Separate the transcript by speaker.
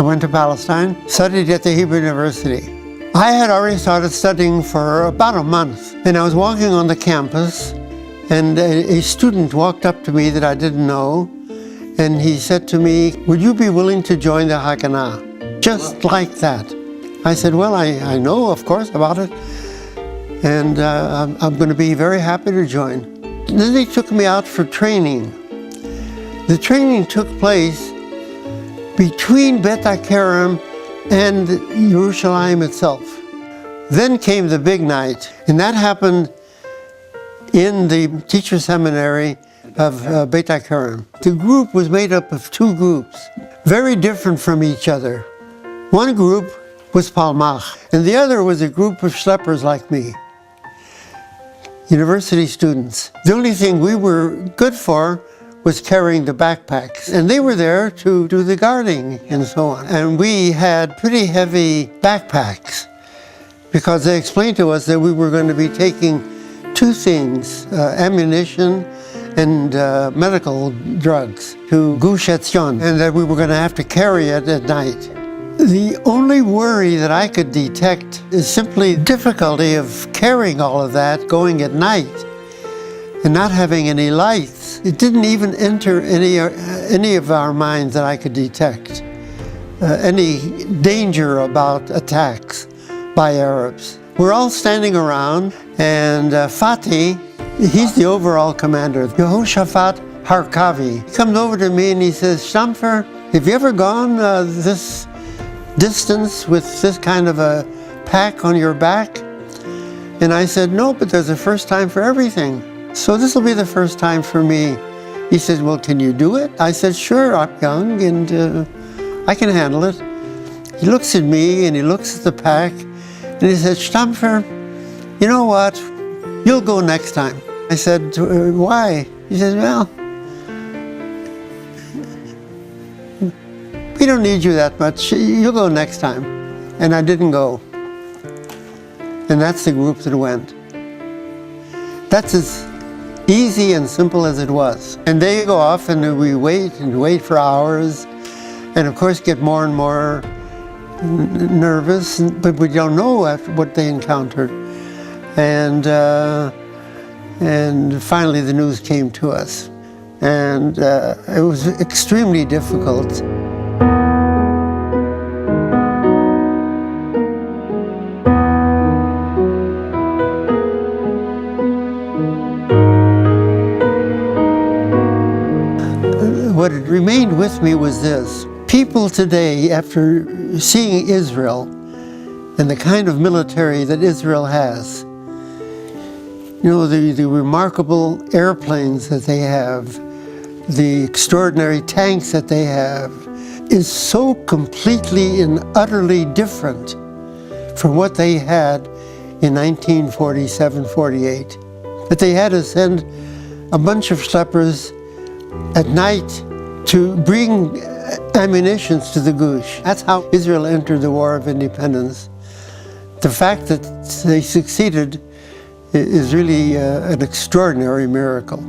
Speaker 1: I went to Palestine, studied at the Hebrew University. I had already started studying for about a month, and I was walking on the campus, and a student walked up to me that I didn't know, and he said to me, "Would you be willing to join the Haganah?" Just like that. I said, "Well, I know, of course, about it, and I'm going to be very happy to join." Then they took me out for training. The training took place between Bet HaKerem and Jerusalem itself. Then came the big night, and that happened in the teacher seminary of Bet HaKerem. The group was made up of two groups, very different from each other. One group was Palmach, and the other was a group of schleppers like me, university students. The only thing we were good for was carrying the backpacks, and they were there to do the guarding and so on. And we had pretty heavy backpacks because they explained to us that we were going to be taking two things, ammunition and medical drugs to Gush Etzion, and that we were going to have to carry it at night. The only worry that I could detect is simply difficulty of carrying all of that going at night and not having any lights. It didn't even enter any of our minds that I could detect any danger about attacks by Arabs. We're all standing around, and Fatih, he's the overall commander, Yehoshaphat Harkavi. He comes over to me and he says, "Shtmper, have you ever gone this distance with this kind of a pack on your back?" And I said, "No, but there's a first time for everything. So this will be the first time for me." He said, "Well, can you do it?" I said, "Sure, I'm young and I can handle it." He looks at me and he looks at the pack and he said, "Shtmper, you know what? You'll go next time." I said, "Why?" He says, "Well, we don't need you that much. You'll go next time." And I didn't go. And that's the group that went. That's as easy and simple as it was. And they go off and we wait for hours, and of course get more and more nervous, but we don't know after what they encountered. And finally the news came to us, and it was extremely difficult. What remained with me was this. People today, after seeing Israel and the kind of military that Israel has, you know, the remarkable airplanes that they have, the extraordinary tanks that they have, is so completely and utterly different from what they had in 1947-48. That they had to send a bunch of schleppers at night to bring ammunition to the Gush. That's how Israel entered the War of Independence. The fact that they succeeded is really an extraordinary miracle.